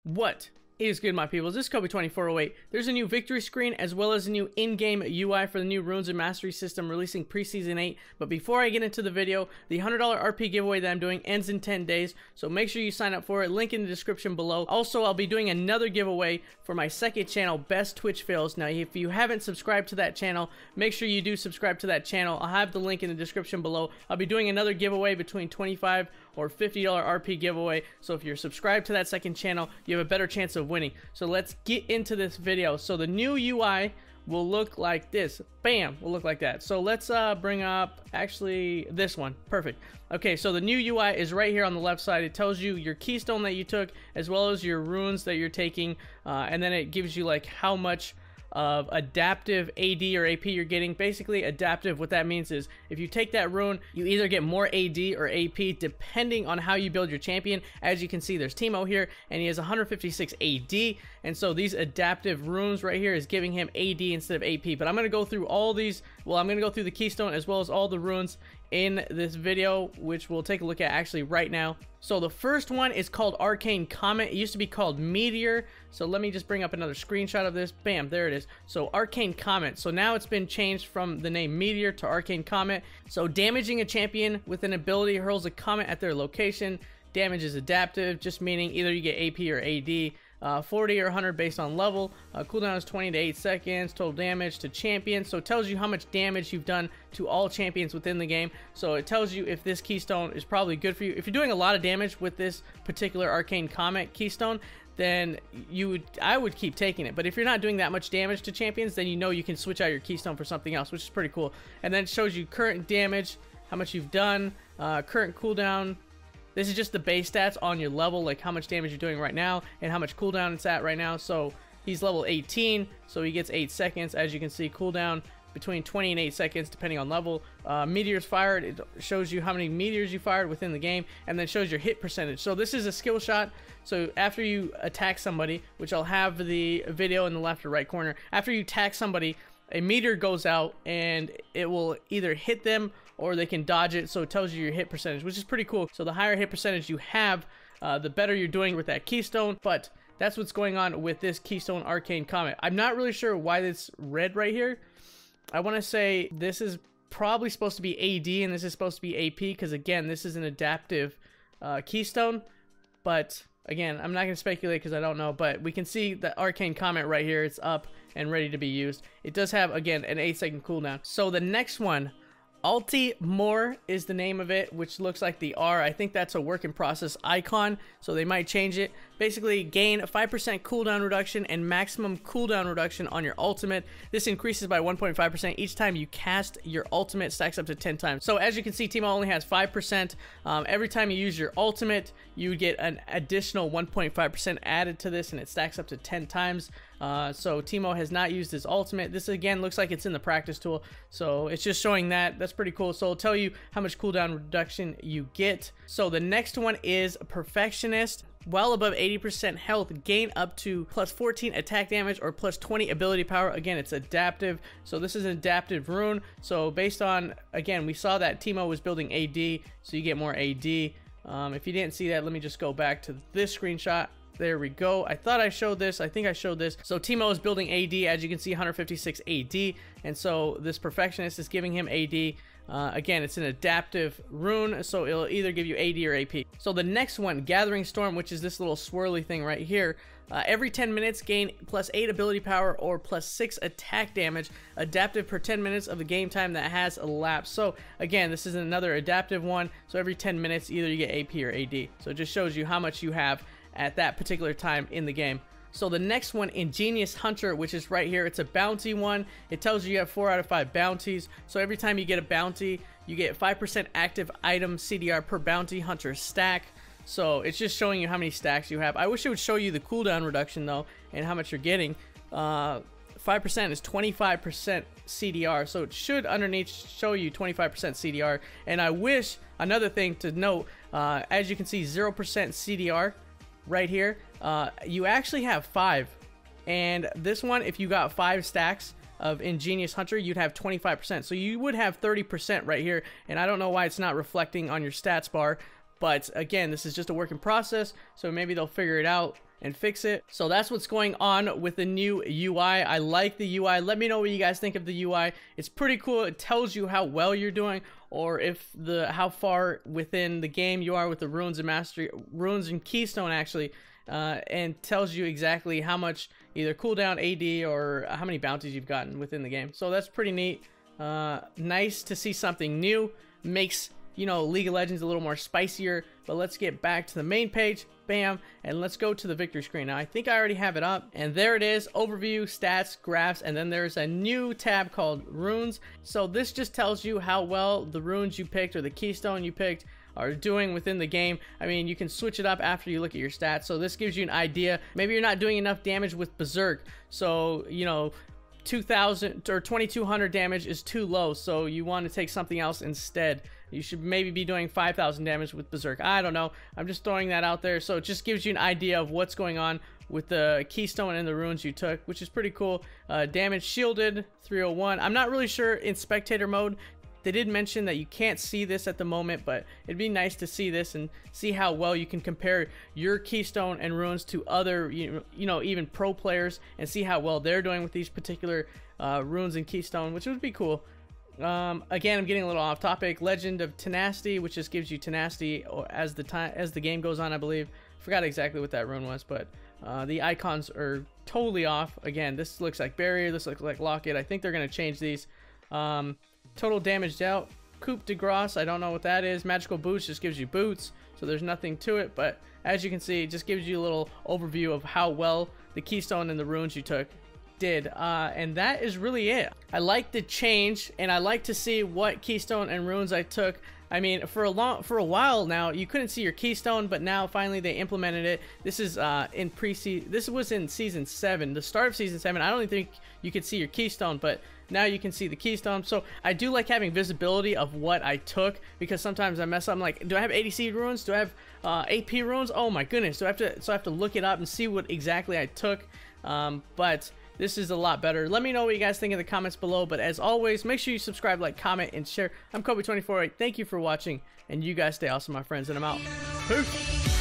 What is good, my peoples? This is Kobe2408. There's a new victory screen as well as a new in-game UI for the new Runes and Mastery system releasing pre-season 8. But before I get into the video, the $100 RP giveaway that I'm doing ends in 10 days, so make sure you sign up for it. Link in the description below. Also, I'll be doing another giveaway for my second channel, Best Twitch Fails. Now, if you haven't subscribed to that channel, make sure you do subscribe to that channel. I'll have the link in the description below. I'll be doing another giveaway between $25 or $50 RP giveaway. So if you're subscribed to that second channel, you have a better chance of winning. So let's get into this video. So the new UI will look like this. Bam, will look like that. So let's bring up actually this one. Perfect. Okay, so the new UI is right here on the left side. It tells you your keystone that you took as well as your runes that you're taking, and then it gives you like how much of adaptive AD or AP you're getting. Basically, adaptive, what that means is if you take that rune, you either get more AD or AP depending on how you build your champion. As you can see, there's Teemo here and he has 156 AD, and so these adaptive runes right here is giving him AD instead of AP. But I'm going to go through all these. Well, I'm going to go through the keystone as well as all the runes in this video, which we'll take a look at actually right now. So the first one is called Arcane Comment. It used to be called Meteor. So let me just bring up another screenshot of this. Bam, there it is. So Arcane Comment. So now it's been changed from the name Meteor to Arcane Comment. So damaging a champion with an ability hurls a comment at their location. Damage is adaptive, just meaning either you get AP or AD. 40 or 100 based on level. Cooldown is 20 to 8 seconds. Total damage to champions. So it tells you how much damage you've done to all champions within the game. So it tells you if this keystone is probably good for you. If you're doing a lot of damage with this particular Arcane Comment keystone, then I would keep taking it. But if you're not doing that much damage to champions, then you know you can switch out your keystone for something else, which is pretty cool. And then it shows you current damage, how much you've done, current cooldown. This is just the base stats on your level, like how much damage you're doing right now and how much cooldown it's at right now. So he's level 18, so he gets 8 seconds. As you can see, cooldown between 20 and 8 seconds depending on level. Meteors fired, it shows you how many meteors you fired within the game, and then shows your hit percentage. So this is a skill shot. So after you attack somebody, which I'll have the video in the left or right corner, after you attack somebody, a meteor goes out and it will either hit them or they can dodge it. So it tells you your hit percentage, which is pretty cool. So the higher hit percentage you have, the better you're doing with that keystone. But that's what's going on with this keystone Arcane Comment. I'm not really sure why it's red right here. I want to say this is probably supposed to be AD and this is supposed to be AP, because again, this is an adaptive keystone. But again, I'm not going to speculate because I don't know, but we can see the Arcane Comment right here. It's up and ready to be used. It does have, again, an 8-second cooldown. So the next one, Ulti More is the name of it, which looks like the R. I think that's a work in process icon, so they might change it. Basically, gain a 5% cooldown reduction and maximum cooldown reduction on your ultimate. This increases by 1.5% each time you cast your ultimate, stacks up to 10 times. So as you can see, Teemo only has 5%. Every time you use your ultimate, you would get an additional 1.5% added to this, and it stacks up to 10 times. So Teemo has not used his ultimate. This again looks like it's in the practice tool, so it's just showing that. That's pretty cool. So it'll tell you how much cooldown reduction you get. So the next one is Perfectionist. While above 80% health, gain up to plus 14 attack damage or plus 20 ability power. Again, it's adaptive, so this is an adaptive rune. So based on, again, we saw that Teemo was building AD, so you get more AD. If you didn't see that, let me just go back to this screenshot. There we go. I thought I showed this. I think I showed this. So Teemo is building AD, as you can see, 156 AD, and so this Perfectionist is giving him AD. Again, it's an adaptive rune, so it'll either give you AD or AP. So the next one, Gathering Storm, which is this little swirly thing right here. Every 10 minutes, gain plus 8 ability power or plus 6 attack damage, adaptive per 10 minutes of the game time that has elapsed. So again, this is another adaptive one. So every 10 minutes, either you get AP or AD. So it just shows you how much you have at that particular time in the game. So the next one, Ingenious Hunter, which is right here. It's a bounty one. It tells you you have 4 out of 5 bounties. So every time you get a bounty, you get 5% active item CDR per bounty hunter stack. So it's just showing you how many stacks you have. I wish it would show you the cooldown reduction though and how much you're getting. 5% is 25% CDR, so it should underneath show you 25% CDR. And I wish, another thing to note, as you can see, 0% CDR right here, you actually have 5, and this one, if you got 5 stacks of Ingenious Hunter, you'd have 25%, so you would have 30% right here. And I don't know why it's not reflecting on your stats bar, but again, this is just a work in process, so maybe they'll figure it out and fix it. So that's what's going on with the new UI. I like the UI. Let me know what you guys think of the UI. It's pretty cool. It tells you how well you're doing, or if how far within the game you are with the runes and mastery, runes and keystone actually, and tells you exactly how much either cooldown, AD, or how many bounties you've gotten within the game. So that's pretty neat. Nice to see something new. Makes, you know, League of Legends a little more spicier. But let's get back to the main page. Bam, and let's go to the victory screen. Now I think I already have it up, and there it is, overview, stats, graphs, and then there's a new tab called runes. So this just tells you how well the runes you picked or the keystone you picked are doing within the game. I mean, you can switch it up after you look at your stats, so this gives you an idea. Maybe you're not doing enough damage with Berserk, so you know 2000 or 2200 damage is too low, so you want to take something else instead. You should maybe be doing 5000 damage with Berserk. I don't know, I'm just throwing that out there. So it just gives you an idea of what's going on with the keystone and the runes you took, which is pretty cool. Damage shielded 301. I'm not really sure in spectator mode. They did mention that you can't see this at the moment, but it'd be nice to see this and see how well you can compare your keystone and runes to other, you know, even pro players, and see how well they're doing with these particular runes and keystone, which would be cool. Again, I'm getting a little off topic. Legend of Tenacity, which just gives you tenacity as the game goes on, I believe. Forgot exactly what that rune was, but the icons are totally off. Again, this looks like barrier, this looks like locket. I think they're going to change these. Total damage dealt, coup de grace, I don't know what that is. Magical boots just gives you boots, so there's nothing to it, but as you can see, it just gives you a little overview of how well the keystone and the runes you took did, and that is really it. I like the change, and I like to see what keystone and runes I took. I mean, for a while now, you couldn't see your keystone, but now finally they implemented it. This is this was in season 7, the start of season 7. I don't even think you could see your keystone, but now you can see the keystone. So I do like having visibility of what I took, because sometimes I mess up. I'm like, do I have ADC runes? Do I have AP runes? Oh my goodness! So I have to look it up and see what exactly I took. But this is a lot better. Let me know what you guys think in the comments below. But as always, make sure you subscribe, like, comment, and share. I'm Kobe24. Thank you for watching, and you guys stay awesome, my friends, and I'm out. Peace.